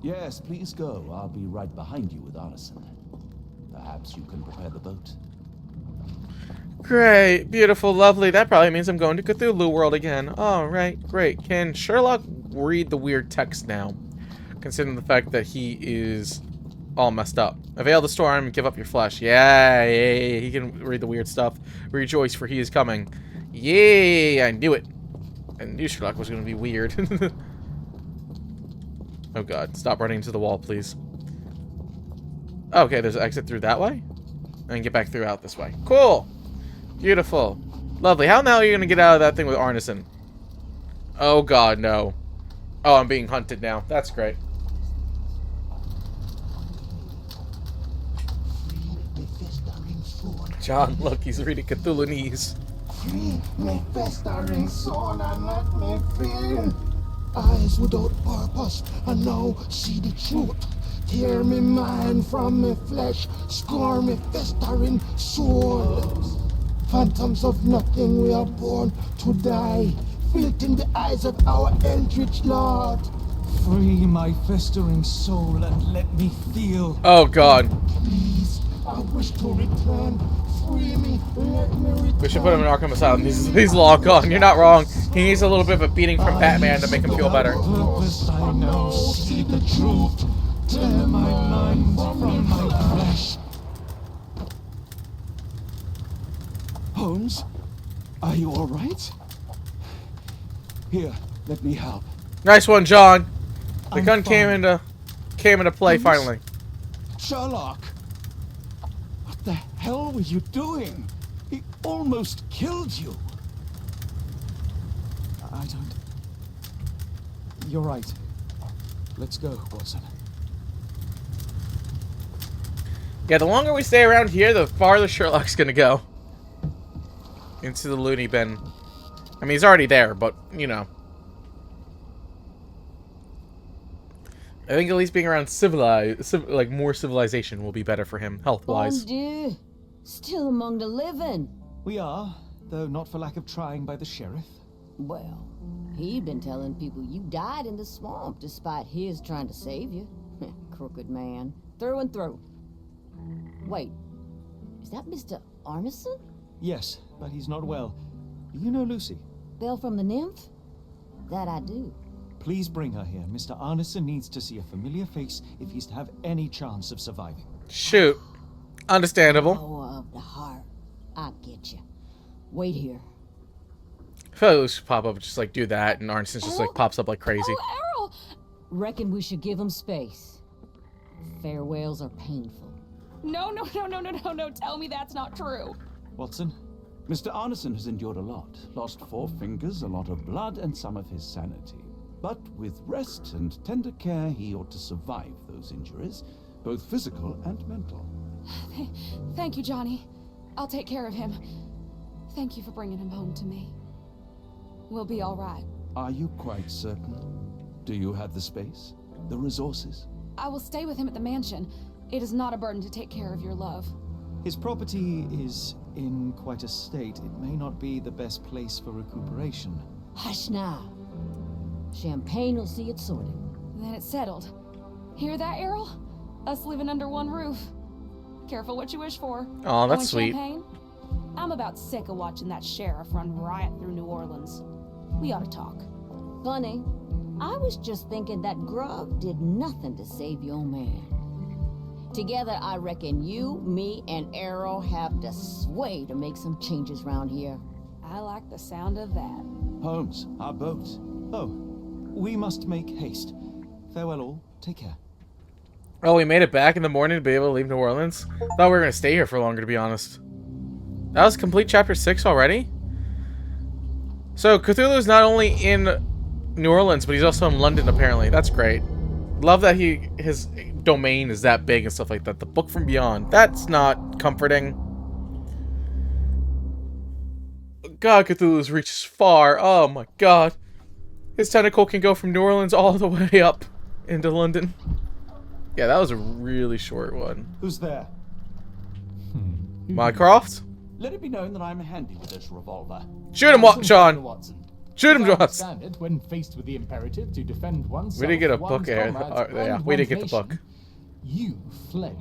Yes, please go. I'll be right behind you with Arneson. Perhaps you can prepare the boat. Great, beautiful, lovely. That probably means I'm going to Cthulhu World again. Alright, great. Can Sherlock read the weird text now? Considering the fact that he is all messed up. Avail the storm and give up your flesh. Yay, he can read the weird stuff. Rejoice, for he is coming. Yay, I knew it. I knew Sherlock was going to be weird. Oh god, stop running into the wall, please. Okay, there's an exit through that way? And get back through out this way. Cool! Beautiful. Lovely. How now are you going to get out of that thing with Arneson? Oh god, no. Oh, I'm being hunted now. That's great. John, look, he's reading Cthulhuese. Free me festering soul and let me feel. Eyes without purpose and now see the truth. Tear me mind from me flesh, score me festering soul. Phantoms of nothing, we are born to die. Filth in the eyes of our eldritch lord. Free my festering soul and let me feel. Oh god. Please, I wish to return. Free me, let me return. We should put him in Arkham Asylum. He's long gone. You're not wrong. He needs a little bit of a beating from Batman to make him feel better. Purpose I know, see the truth. Tear my mind from my flesh. Holmes, are you all right? Here, let me help. Nice one, John. The I'm gun came fine. into play Holmes? finally. Sherlock! What the hell were you doing? He almost killed you. I don't... You're right. Let's go, Watson. Yeah, the longer we stay around here, the farther Sherlock's gonna go. Into the loony bin. I mean, he's already there, but, you know. I think at least being around like more civilization will be better for him, health-wise. Bon Dieu. Still among the living. We are, though not for lack of trying by the sheriff. Well, he'd been telling people you died in the swamp despite his trying to save you. Crooked man. Through and through. Wait, is that Mr. Arneson? Yes, but he's not well. You know Lucy? Belle from the nymph? That I do. Please bring her here. Mr. Arneson needs to see a familiar face if he's to have any chance of surviving. Shoot. Understandable. Power of the heart. I get you. Wait here. I feel like Lucy should pop up and just like do that, and Arneson just like pops up like crazy. Oh, Errol! Reckon we should give him space. Farewells are painful. No, tell me that's not true. Watson? Mr. Arneson has endured a lot. Lost 4 fingers, a lot of blood, and some of his sanity. But with rest and tender care, he ought to survive those injuries, both physical and mental. Thank you, Johnny. I'll take care of him. Thank you for bringing him home to me. We'll be all right. Are you quite certain? Do you have the space? The resources? I will stay with him at the mansion. It is not a burden to take care of your love. His property is in quite a state. It may not be the best place for recuperation. Hush now. Champagne will see it sorted. Then it's settled. Hear that, Errol? Us living under one roof. Careful what you wish for. Aw, that's Want sweet. champagne? I'm about sick of watching that sheriff run riot through New Orleans. We ought to talk. Funny. I was just thinking that grub did nothing to save your man. Together, I reckon you, me, and Errol have the sway to make some changes around here. I like the sound of that. Holmes, our boat. Oh, we must make haste. Farewell all. Take care. Oh, we made it back in the morning to be able to leave New Orleans? Thought we were going to stay here for longer, to be honest. That was complete chapter 6 already? So, Cthulhu's not only in New Orleans, but he's also in London, apparently. That's great. Love that his domain is that big and stuff like that. The Book from Beyond. That's not comforting. God, Cthulhu's reaches far. Oh my god. His tentacle can go from New Orleans all the way up into London. Yeah, that was a really short one. Who's there? Mycroft? Let it be known that I'm handy with this revolver. Shoot him, Sean! Watson. Shoot him, As I Joss. understand it, when faced with the imperative to defend oneself, We didn't get a one's book here. comrades, Yeah, and we didn't one's get the book. nation, you fled.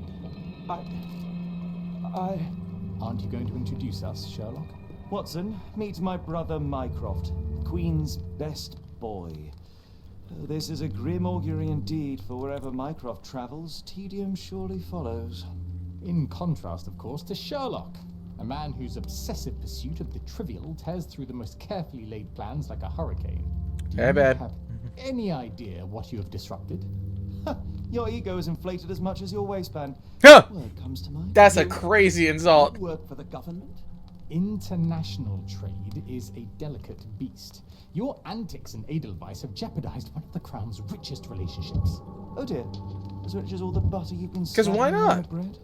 Aren't you going to introduce us, Sherlock? Watson, meet my brother Mycroft, Queen's best boy. Oh, this is a grim augury indeed, for wherever Mycroft travels, tedium surely follows. In contrast, of course, to Sherlock, a man whose obsessive pursuit of the trivial tears through the most carefully laid plans like a hurricane. Do Hey, you babe. have any idea what you have disrupted? Your ego is inflated as much as your waistband. Huh! Word comes to mind. That's a You crazy insult. work for the government? International trade is a delicate beast. Your antics and Edelweiss have jeopardized one of the Crown's richest relationships. Oh dear. As rich as all the butter you've been 'Cause why slathering on not? your bread?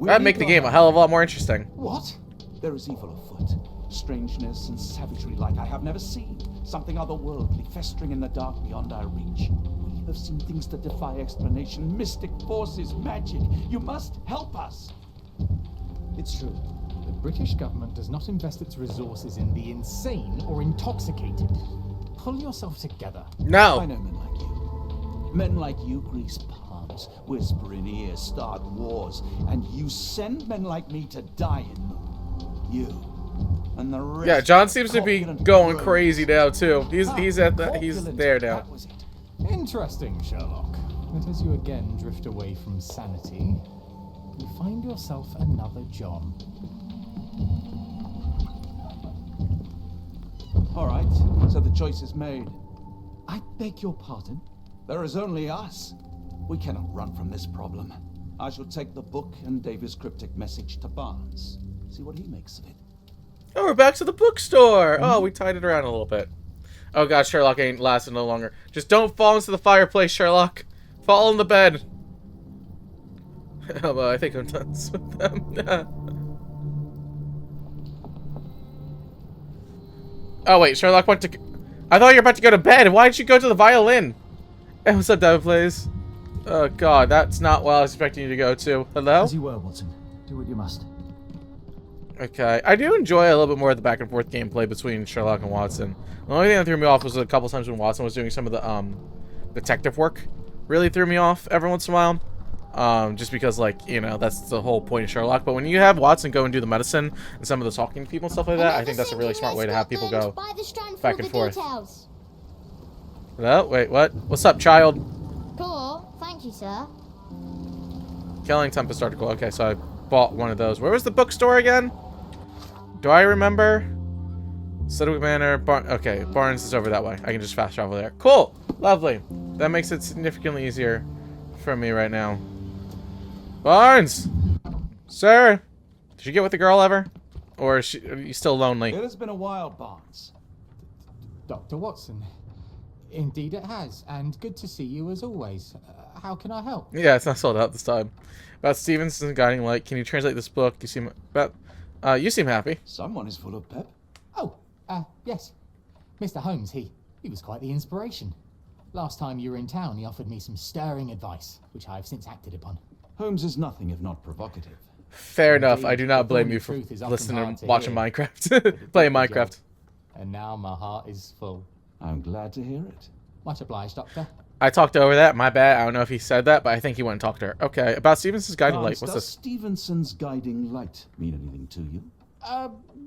That'd make the game a hell of a lot more interesting. What? There is evil afoot, strangeness and savagery like I have never seen. Something otherworldly festering in the dark beyond our reach. We have seen things that defy explanation, mystic forces, magic. You must help us. It's true. The British government does not invest its resources in the insane or intoxicated. Pull yourself together. I No. know men like you. Men like you grease palms, whisper in ears, start wars, and you send men like me to die in them. You and the rest. Yeah, John seems to be corpulent going rogues. crazy now too. He's at the he's Corpulent, there now. that was it. Interesting, Sherlock. But as you again drift away from sanity, you find yourself another John. All right, so the choice is made. I beg your pardon. There is only us. We cannot run from this problem. I shall take the book and David's cryptic message to Barnes. See what he makes of it. Oh, we're back to the bookstore. Oh, we tied it around a little bit. Oh god, Sherlock ain't lasting no longer. Just don't fall into the fireplace, Sherlock. Fall in the bed. Oh, well, I think I'm done with them. Oh wait, Sherlock went to. I thought you were about to go to bed. Why did you go to the violin? Hey, what's up, David, please? Oh god, that's not what I was expecting you to go to. Hello? As you were, Watson. Do what you must. Okay, I do enjoy a little bit more of the back and forth gameplay between Sherlock and Watson. The only thing that threw me off was a couple times when Watson was doing some of the detective work. Really threw me off every once in a while. Just because, like, you know, that's the whole point of Sherlock. But when you have Watson go and do the medicine and some of the talking to people and stuff like that, I think that's a really smart way to have people go back and forth. Hello? Wait, what? What's up, child? Cool. Thank you, sir. Killing Tempest article. Okay, so I bought one of those. Where was the bookstore again? Do I remember? Sedgwick Manor. Okay, Barnes is over that way. I can just fast travel there. Cool. Lovely. That makes it significantly easier for me right now. Barnes! Sir! Did you get with the girl ever? Or are you still lonely? It has been a while, Barnes. Dr. Watson. Indeed it has, and good to see you as always. How can I help? Yeah, it's not sold out this time. About Stevenson's Guiding Light. Can you translate this book? You seem happy. Someone is full of pep. Oh, yes. Mr. Holmes, he was quite the inspiration. Last time you were in town, he offered me some stirring advice, which I have since acted upon. Holmes is nothing if not provocative. Fair enough. Indeed, I do not the blame thorny you for truth is often listening hard and to watching hear. Minecraft. Playing Minecraft. And now my heart is full. I'm glad to hear it. Much obliged, Doctor. I talked over that. My bad. I don't know if he said that, but I think he went and talked to her. Okay, about Stevenson's Guiding Light. Barnes, What's does this? Stevenson's Guiding Light mean anything to you?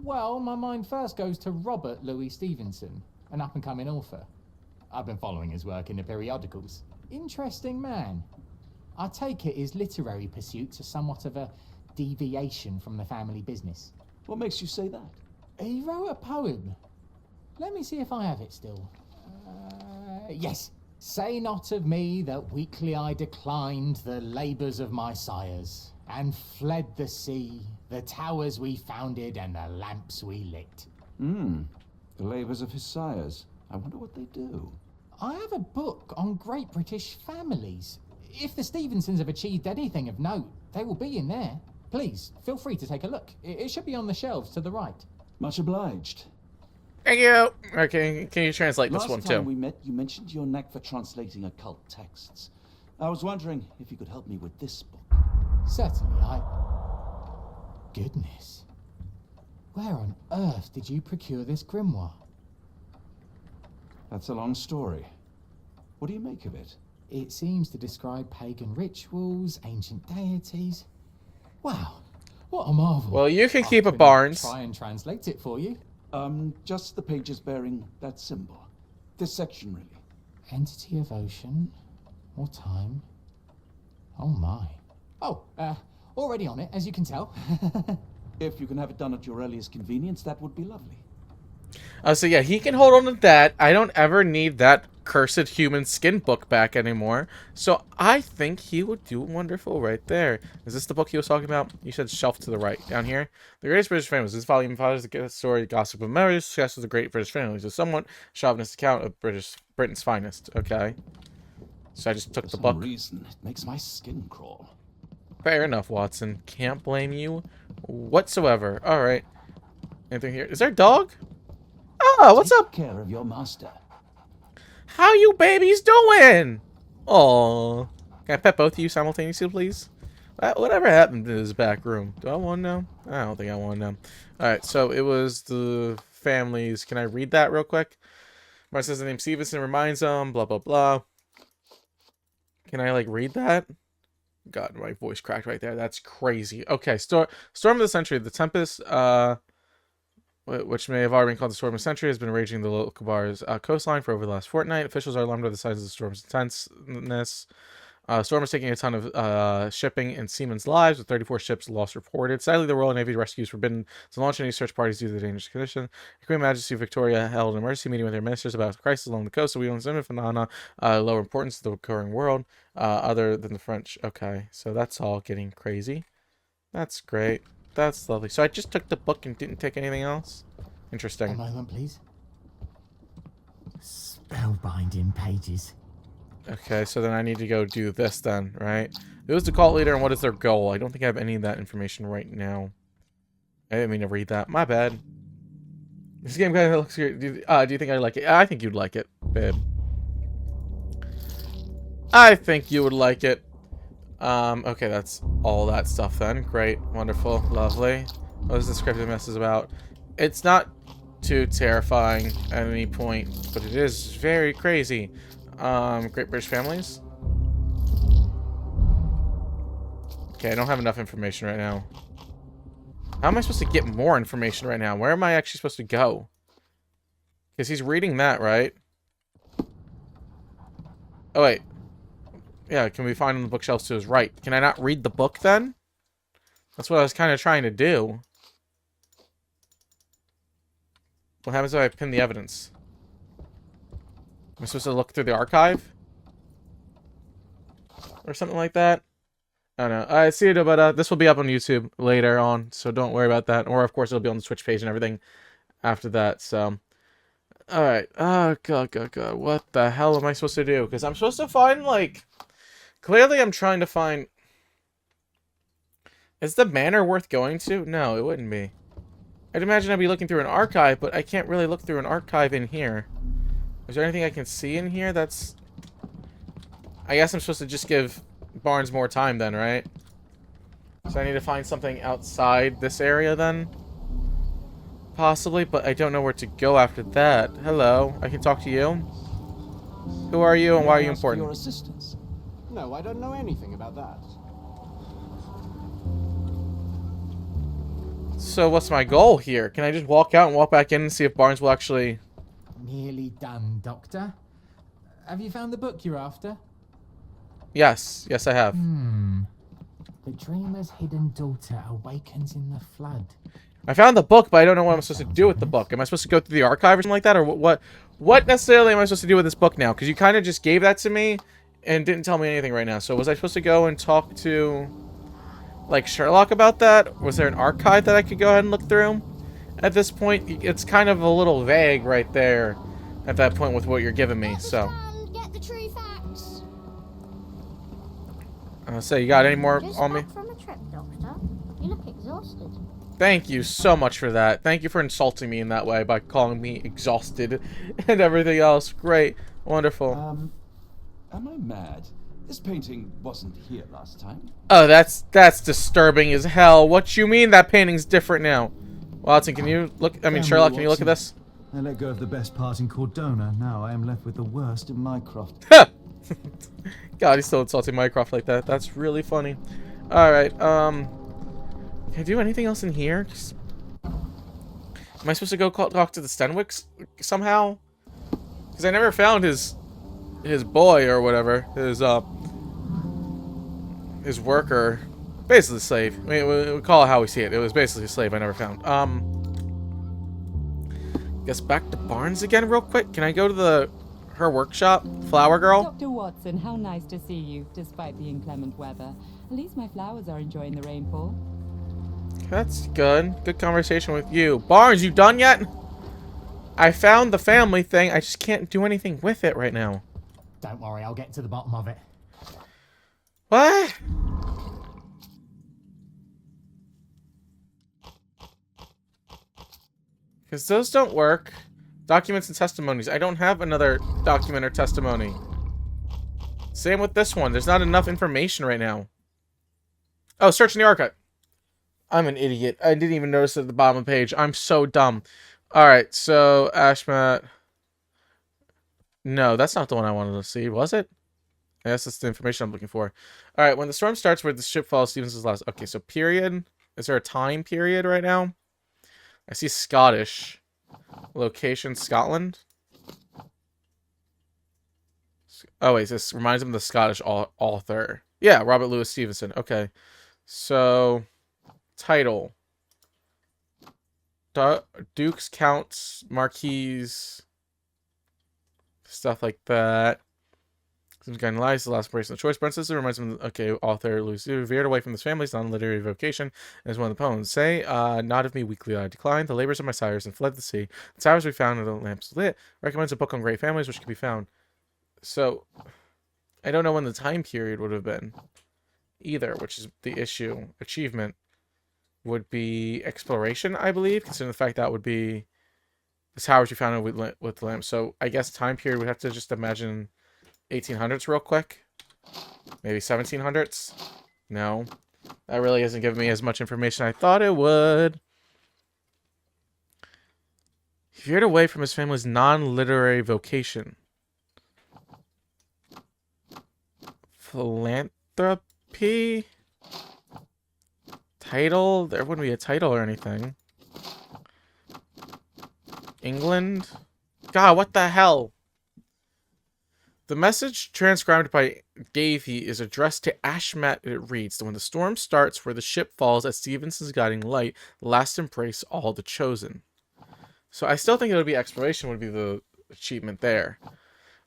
Well, my mind first goes to Robert Louis Stevenson, an up-and-coming author. I've been following his work in the periodicals. Interesting man. I take it his literary pursuits are somewhat of a deviation from the family business. What makes you say that? He wrote a poem. Let me see if I have it still. Yes. Say not of me that weakly I declined the labours of my sires, and fled the sea, the towers we founded, and the lamps we lit. The labours of his sires. I wonder what they do. I have a book on great British families. If the Stevensons have achieved anything of note, they will be in there. Please, feel free to take a look. It should be on the shelves to the right. Much obliged. Thank you. Okay, can you translate this one Last time too? we met, you mentioned your knack for translating occult texts. I was wondering if you could help me with this book. Certainly, Goodness. Where on earth did you procure this grimoire? That's a long story. What do you make of it? It seems to describe pagan rituals, ancient deities. Wow, what a marvel. Well, you can I keep it, can Barnes. Try and translate it for you. Just the pages bearing that symbol. This section, really. Entity of ocean or time. Oh my. Oh, already on it, as you can tell. If you can have it done at your earliest convenience, that would be lovely. So yeah, he can hold on to that. I don't ever need that cursed human skin book back anymore. So I think he would do wonderful right there. Is this the book he was talking about? You said shelf to the right, down here. The Greatest British Families. This volume follows the story, gossip, and memories, discusses the Great British Families. A somewhat chauvinist account of Britain's finest. Okay. So I just took the book. For some reason, it makes my skin crawl. Fair enough, Watson. Can't blame you whatsoever. All right. Anything here? Is there a dog? Oh, what's up? Take care of your master. How you babies doing? Oh, can I pet both of you simultaneously, please? Whatever happened to this back room? Do I want to know? I don't think I want to know. All right, so it was the families. Can I read that real quick? Mark says the name Stevenson reminds them. Blah blah blah. Can I like read that? God, my voice cracked right there. That's crazy. Okay, Storm of the Century. The Tempest, which may have already been called the Storm of the Century, has been raging the Locabar's coastline for over the last fortnight. Officials are alarmed by the size of the storm's intenseness. Storm is taking a ton of shipping and seamen's lives, with 34 ships lost reported. Sadly, the Royal Navy rescues forbidden to launch any search parties due to the dangerous condition. Queen Majesty Victoria held an emergency meeting with her ministers about the crisis along the coast, so we don't assume phenomena lower importance to the occurring world, other than the French. Okay, so that's all getting crazy. That's great. That's lovely. So I just took the book and didn't take anything else? Interesting. A moment, please. Spellbinding pages. Okay, so then I need to go do this then, right? Who's the cult leader and what is their goal? I don't think I have any of that information right now. I didn't mean to read that. My bad. This game kind of looks good. Do you think I like it? I think you'd like it, babe. I think you would like it. Okay, that's all that stuff then. Great, wonderful, lovely. What is the scripted message about? It's not too terrifying at any point, but it is very crazy. Great British Families. Okay, I don't have enough information right now. How am I supposed to get more information right now? Where am I actually supposed to go? Because he's reading that, right? Oh, wait. Yeah, can we find on the bookshelves to his right? Can I not read the book then? That's what I was kind of trying to do. What happens if I pin the evidence? Am I supposed to look through the archive? Or something like that? I don't know. See you, but this will be up on YouTube later on, so don't worry about that. Or, of course, it'll be on the Twitch page and everything after that, so... Alright. Oh, God. What the hell am I supposed to do? Because I'm supposed to find, like... Clearly, I'm trying to find... Is the manor worth going to? No, it wouldn't be. I'd imagine I'd be looking through an archive, but I can't really look through an archive in here. Is there anything I can see in here that's... I guess I'm supposed to just give Barnes more time then, right? So I need to find something outside this area then? Possibly, but I don't know where to go after that. Hello, I can talk to you? Who are you and why are you important? Your assistance. No, I don't know anything about that. So what's my goal here? Can I just walk out and walk back in and see if Barnes will actually... Nearly done, Doctor. Have you found the book you're after? Yes, I have. The dreamer's hidden daughter awakens in the flood. I found the book, but I don't know what I'm supposed to do with the book. Am I supposed to go through the archive or something like that? Or what necessarily am I supposed to do with this book now? Because you kind of just gave that to me and didn't tell me anything right now. So was I supposed to go and talk to, like, Sherlock about that? Was there an archive that I could go ahead and look through? At this point, it's kind of a little vague right there at that point with what you're giving me, so. Get the true facts. So you got any more Just on me? back from a trip, Doctor. You look exhausted. Thank you so much for that. Thank you for insulting me in that way by calling me exhausted and everything else. Great. Wonderful. Am I mad? This painting wasn't here last time. Oh, that's disturbing as hell. What you mean that painting's different now? Watson, can you look? I mean, Sherlock, can you look at this? I let go of the best part in Cordona. Now I am left with the worst in Mycroft. God, he's still insulting Mycroft like that. That's really funny. Alright, can I do anything else in here? Am I supposed to go talk to the Stenwicks somehow? Because I never found his boy or whatever. His worker. Basically slave. I mean, we call it how we see it. It was basically a slave I never found. Guess back to Barnes again real quick. Can I go to her workshop? Flower girl? Dr. Watson, how nice to see you, despite the inclement weather. At least my flowers are enjoying the rainfall. That's good. Good conversation with you. Barnes, you done yet? I found the family thing. I just can't do anything with it right now. Don't worry, I'll get to the bottom of it. What? Because those don't work. Documents and testimonies. I don't have another document or testimony. Same with this one. There's not enough information right now. Oh, search in the archive. I'm an idiot. I didn't even notice it at the bottom of the page. I'm so dumb. Alright, so Ashmat. No, that's not the one I wanted to see, was it? I guess that's the information I'm looking for. Alright, when the storm starts where the ship falls, Stevens is last. Okay, so period. Is there a time period right now? I see Scottish. Location, Scotland. Oh, wait, this reminds him of the Scottish author. Yeah, Robert Louis Stevenson. Okay. So, title. Dukes, Counts, Marquis. Stuff like that. Some kind of lies, the last place of the choice. Princess reminds him of, okay, author Louis veered away from his family's non-literary vocation as one of the poems. Say, not of me weakly I declined, the labors of my sires and fled the sea. The towers we found and the lamps lit. Recommends a book on great families which can be found. So, I don't know when the time period would have been either, which is the issue. Achievement would be exploration, I believe, considering the fact that would be the towers you found with the lamps. So, I guess time period would have to just imagine 1800s real quick. Maybe 1700s. No. That really isn't giving me as much information I thought it would. He veered away from his family's non-literary vocation. Philanthropy? Title? There wouldn't be a title or anything. England? God, what the hell? The message transcribed by Davey is addressed to Ashmat. It reads, when the storm starts where the ship falls at Stevenson's guiding light, last embrace all the chosen. So I still think it would be exploration would be the achievement there.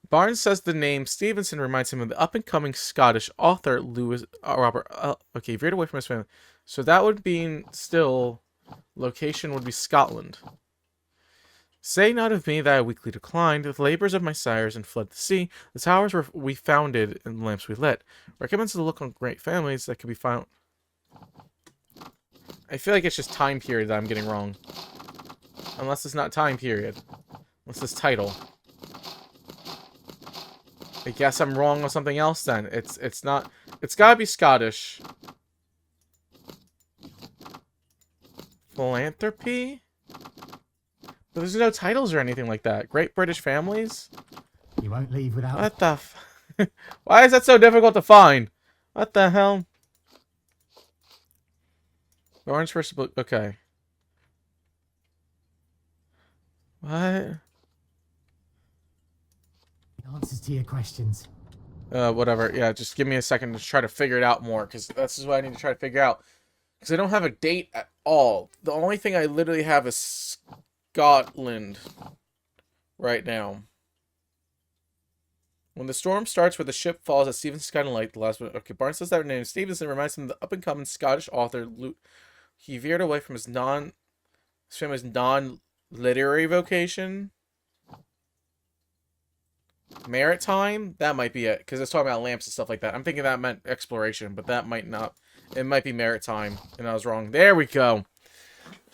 Barnes says the name Stevenson reminds him of the up-and-coming Scottish author Robert. Okay, veered away from his family. So that would be still location would be Scotland. Say not of me that I weakly declined, the labors of my sires and fled the sea. The towers we founded and the lamps we lit. Recommends to look on great families that can be found. I feel like it's just time period that I'm getting wrong. Unless it's not time period. Unless it's title. I guess I'm wrong on something else then. It's not. It's gotta be Scottish. Philanthropy? But there's no titles or anything like that. Great British Families? You won't leave without... What the Why is that so difficult to find? What the hell? Orange first book. Okay. What? Answers to your questions. Whatever. Yeah, just give me a second to try to figure it out more, because this is what I need to try to figure out. Because I don't have a date at all. The only thing I literally have is Scotland right now. When the storm starts where the ship falls at Stevenson's guiding light, the last one. Okay, Barnes says that name. Stevenson reminds him of the up-and-coming Scottish author. He veered away from his family's non-literary vocation. Maritime? That might be it, because it's talking about lamps and stuff like that. I'm thinking that meant exploration, but that might not. It might be maritime, and I was wrong. There we go.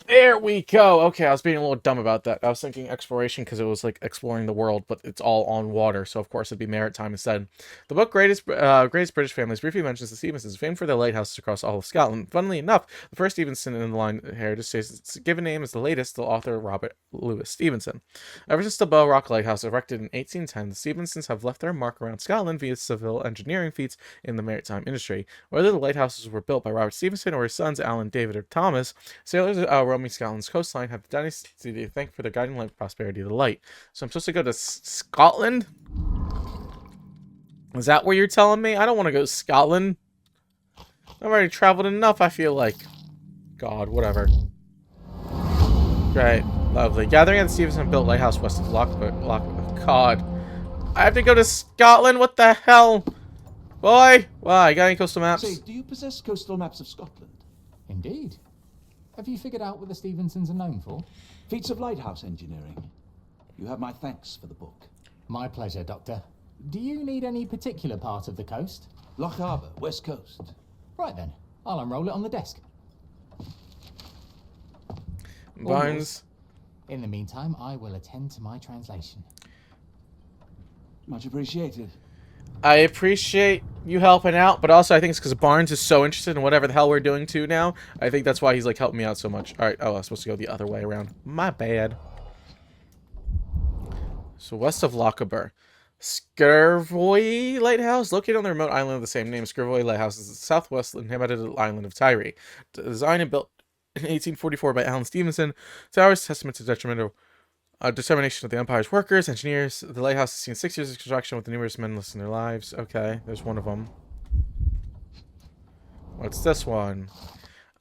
There we go. Okay, I was being a little dumb about that. I was thinking exploration because it was like exploring the world, but it's all on water, so of course it'd be maritime instead. The book Greatest British Families briefly mentions the Stevensons, famed for their lighthouses across all of Scotland. Funnily enough, the first Stevenson in the line here just says its given name is the latest, the author Robert Louis Stevenson. Ever since the Bow Rock Lighthouse erected in 1810, the Stevensons have left their mark around Scotland via civil engineering feats in the maritime industry. Whether the lighthouses were built by Robert Stevenson or his sons Alan, David, or Thomas, sailors roaming Scotland's coastline have the dynasty to thank for the guiding light and prosperity of the light. So I'm supposed to go to Scotland? Is that what you're telling me? I don't want to go to Scotland. I've already traveled enough, I feel like. God, whatever. Great. Lovely. Gathering at the Stevenson-built lighthouse west of God. I have to go to Scotland? What the hell? Boy! Why? Got any coastal maps? Say, do you possess coastal maps of Scotland? Indeed. Have you figured out what the Stevensons are known for? Feats of lighthouse engineering. You have my thanks for the book. My pleasure, Doctor. Do you need any particular part of the coast? Loch Harbour, west coast. Right then. I'll unroll it on the desk. Barnes. In the meantime, I will attend to my translation. Much appreciated. I appreciate you helping out, but also I think it's because Barnes is so interested in whatever the hell we're doing too now. I think that's why he's like helping me out so much. All right. Oh, I was supposed to go the other way around. My bad. So west of Lochaber, Skirvoy Lighthouse, located on the remote island of the same name. Skirvoy Lighthouse is the southwest inhabited island of Tiree. Designed and built in 1844 by Alan Stevenson, towers testament to detrimental determination of the Empire's workers, engineers. The lighthouse has seen 6 years of construction with numerous men losing their lives. Okay, there's one of them. What's this one?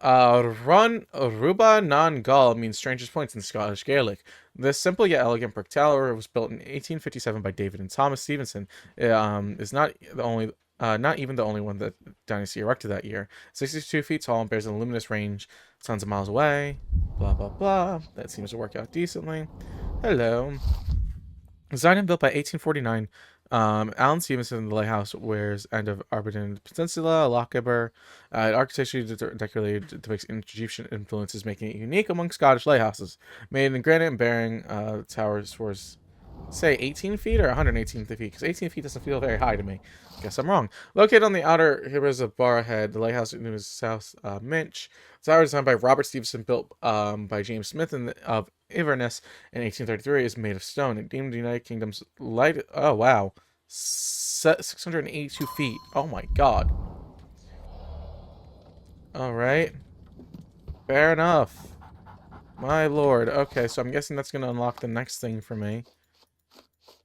Run Ruba non Gall means strangest points in Scottish Gaelic. This simple yet elegant brick tower was built in 1857 by David and Thomas Stevenson. Is not even the only one that Dynasty erected that year. 62 feet tall and bears a luminous range tons of miles away. Blah, blah, blah. That seems to work out decently. Hello. Designed and built by 1849, Alan Stevenson, the lighthouse wears end of Aberdeen Peninsula, Lochaber. Architecturally decorated depicts Egyptian influences, making it unique among Scottish lighthouses. Made in granite and bearing towers for, say, 18 feet or 118 feet, because 18 feet doesn't feel very high to me. Guess I'm wrong. Located on the outer rivers of Barrowhead, the lighthouse is South Minch. The tower, designed by Robert Stevenson, built by James Smith of Inverness in 1833, is made of stone. It deemed the United Kingdom's light. Oh wow, 682 feet. Oh my god. All right, fair enough. My lord. Okay, so I'm guessing that's gonna unlock the next thing for me.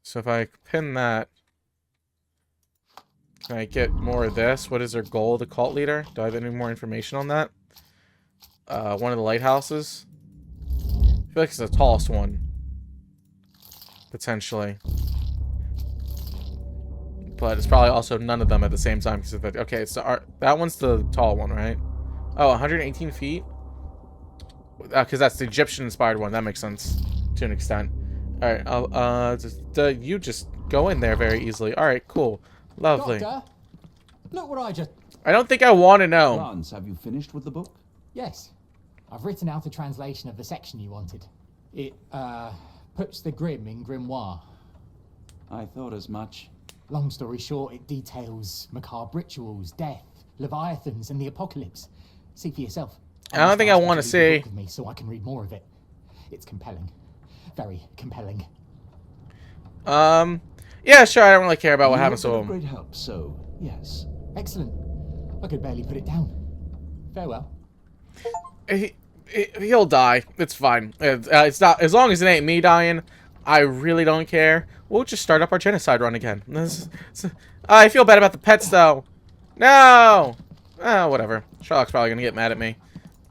So if I pin that, can I get more of this? What is their goal? The cult leader? Do I have any more information on that? One of the lighthouses. I feel like it's the tallest one. Potentially. But it's probably also none of them at the same time. Okay, it's that one's the tall one, right? Oh, 118 feet? Because that's the Egyptian-inspired one. That makes sense to an extent. Alright, you just go in there very easily. Alright, cool. Lovely. Doctor, look what I just... I don't think I want to know. Lance, have you finished with the book? Yes. I've written out a translation of the section you wanted. It, puts the grim in grimoire. I thought as much. Long story short, it details macabre rituals, death, leviathans, and the apocalypse. See for yourself. I don't think I want to see... ...with me so I can read more of it. It's compelling. Very compelling. Yeah, sure, I don't really care about what happens to him. Great help, so, yes. Excellent. I could barely put it down. Farewell. He'll die. It's fine. It's not, as long as it ain't me dying, I really don't care. We'll just start up our genocide run again. I feel bad about the pets, though. No! Whatever. Sherlock's probably gonna get mad at me.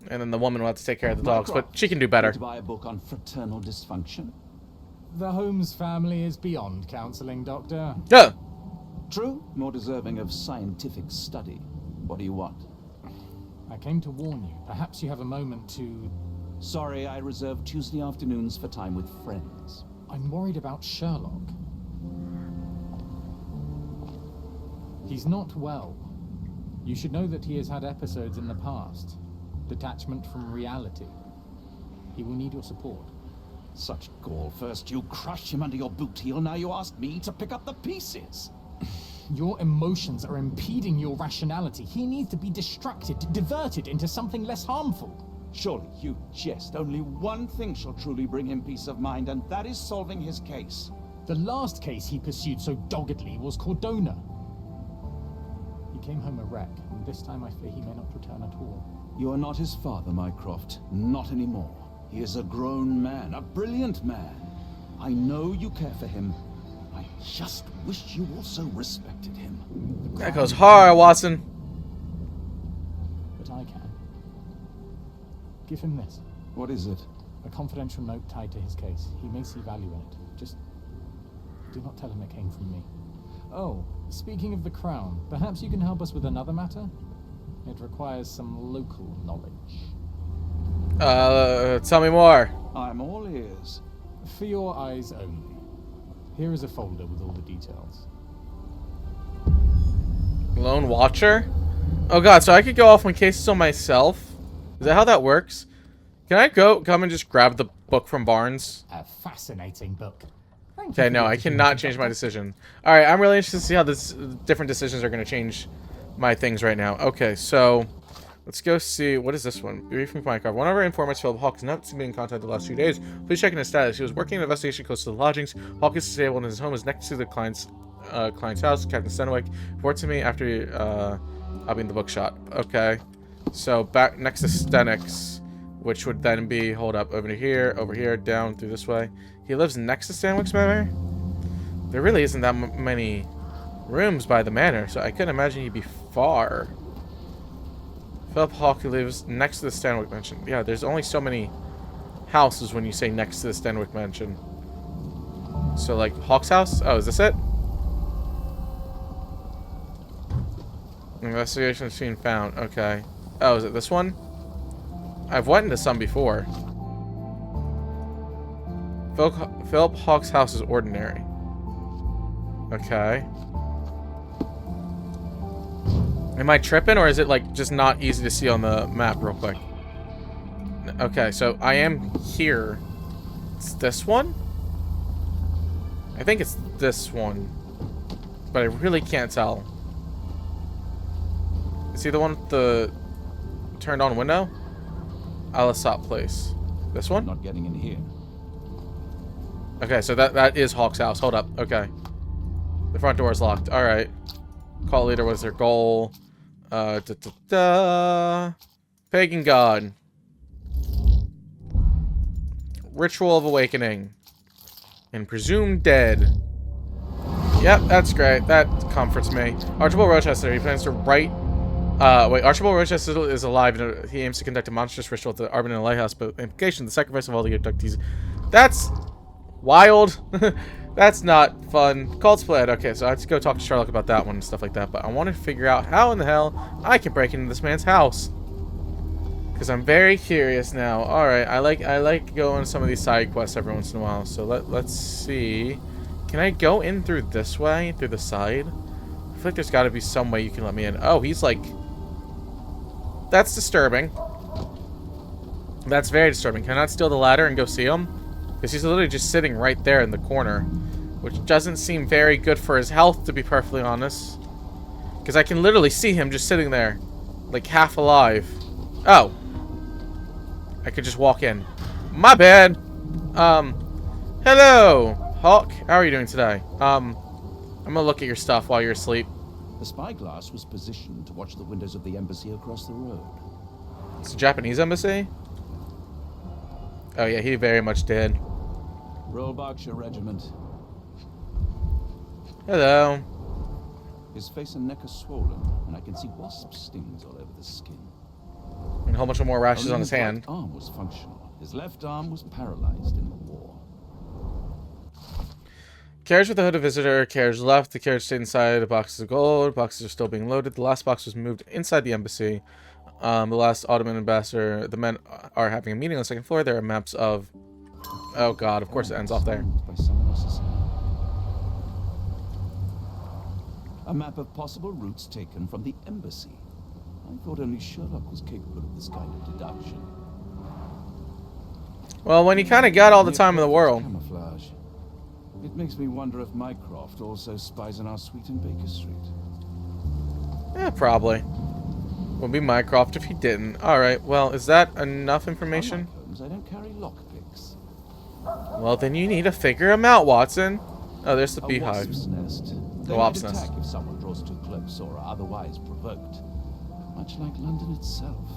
And then the woman will have to take care of the dogs, but she can do better. To buy a book on fraternal dysfunction? The Holmes family is beyond counseling, Doctor. Yeah. True, more deserving of scientific study. What do you want? I came to warn you. Perhaps you have a moment to... Sorry, I reserve Tuesday afternoons for time with friends. I'm worried about Sherlock. He's not well. You should know that he has had episodes in the past. Detachment from reality. He will need your support. Such gall. First you crush him under your boot heel, now you ask me to pick up the pieces. Your emotions are impeding your rationality. He needs to be distracted, diverted into something less harmful. Surely you jest. Only one thing shall truly bring him peace of mind, and that is solving his case. The last case he pursued so doggedly was Cordona. He came home a wreck, and this time I fear he may not return at all. You are not his father, Mycroft. Not anymore. He is a grown man, a brilliant man. I know you care for him. I just wish you also respected him. That goes hard, Watson. But I can. Give him this. What is it? A confidential note tied to his case. He may see value in it. Just do not tell him it came from me. Oh, speaking of the crown, perhaps you can help us with another matter? It requires some local knowledge. Tell me more. I'm all ears. For your eyes only. Here is a folder with all the details. Lone Watcher? Oh god, so I could go off on cases on myself? Is that how that works? Can I come and just grab the book from Barnes? A fascinating book. Okay, no, I cannot change my decision. Alright, I'm really interested to see how this different decisions are going to change my things right now. Okay, so let's go see. What is this one? Brief from Minecraft. One of our informants, Philip Hawk, has not been in contact the last few days. Please check in his status. He was working an investigation close to the lodgings. Hawk is disabled and his home is next to the client's house. Captain Stenwick reported to me after having the bookshop. Okay, so back next to Stenwick's, which would then be, hold up, over here, down through this way. He lives next to Stenwick's manor? There really isn't that many rooms by the manor, so I couldn't imagine he'd be far. Philip Hawk lives next to the Stenwick mansion. Yeah, there's only so many houses when you say next to the Stenwick mansion. So, like, Hawk's house? Oh, is this it? Investigation scene found. Okay. Oh, is it this one? I've went into some before. Philip Hawk's house is ordinary. Okay. Am I tripping, or is it, like, just not easy to see on the map real quick? Okay, so I am here. It's this one? I think it's this one. But I really can't tell. Is he the one with the turned on window? Alisop Place. This one? Not getting in here. Okay, so that is Hawk's house. Hold up. Okay. The front door is locked. Alright. Call leader was their goal. Pagan god. Ritual of awakening. And presumed dead. Yep, that's great. That comforts me. Archibald Rochester, he plans to write... wait, Archibald Rochester is alive and he aims to conduct a monstrous ritual at the Arbutin Lighthouse, but the implication, the sacrifice of all the abductees. That's wild. That's not fun. Cult split. Okay, so I have to go talk to Sherlock about that one and stuff like that, but I want to figure out how in the hell I can break into this man's house. Because I'm very curious now. Alright, I like going on some of these side quests every once in a while, so let's see. Can I go in through this way? Through the side? I feel like there's got to be some way you can let me in. Oh, he's like... That's disturbing. That's very disturbing. Can I not steal the ladder and go see him? Because he's literally just sitting right there in the corner. Which doesn't seem very good for his health, to be perfectly honest. Because I can literally see him just sitting there. Like, half alive. Oh. I could just walk in. My bad. Hello, Hawk. How are you doing today? I'm gonna look at your stuff while you're asleep. The spyglass was positioned to watch the windows of the embassy across the road. It's a Japanese embassy? Oh yeah, he very much did. Royal Berkshire Regiment. Hello. His face and neck are swollen, and I can see wasp stings all over the skin. And a whole bunch of more rashes Only on his hand. right arm was functional. His left arm was paralyzed in the war. Carriage with the hooded visitor. Carriage left. The carriage stayed inside. The boxes of gold. Boxes are still being loaded. The last box was moved inside the embassy. The last Ottoman ambassador. The men are having a meeting on the second floor. There are maps of... Oh god, of course it ends off there. By someone else's hand. A map of possible routes taken from the embassy. I thought only Sherlock was capable of this kind of deduction. Well, when you kind of got all the time in the world. Camouflage. It makes me wonder if Mycroft also spies on our suite in Baker Street. Yeah, probably. Would be Mycroft if he didn't. Alright, well, is that enough information? Unlike Holmes, I don't carry lockpicks. Well, then you need to figure him out, Watson. Oh, there's the A beehive. wasp's nest. The They wasp's might nest. attack if someone draws too close or are otherwise provoked. Much like London itself.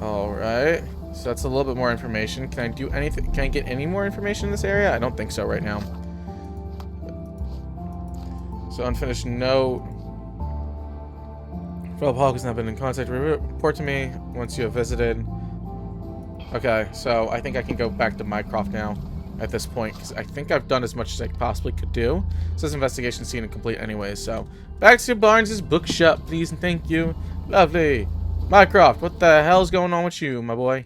Alright. So that's a little bit more information. Can I do anything? Can I get any more information in this area? I don't think so right now. So unfinished note. Philip Hawk has not been in contact. Report to me once you have visited. Okay, so I think I can go back to Mycroft now at this point, because I think I've done as much as I possibly could do. It says investigation scene incomplete anyways, so back to Barnes' bookshop, please and thank you. Lovely. Mycroft, what the hell's going on with you, my boy?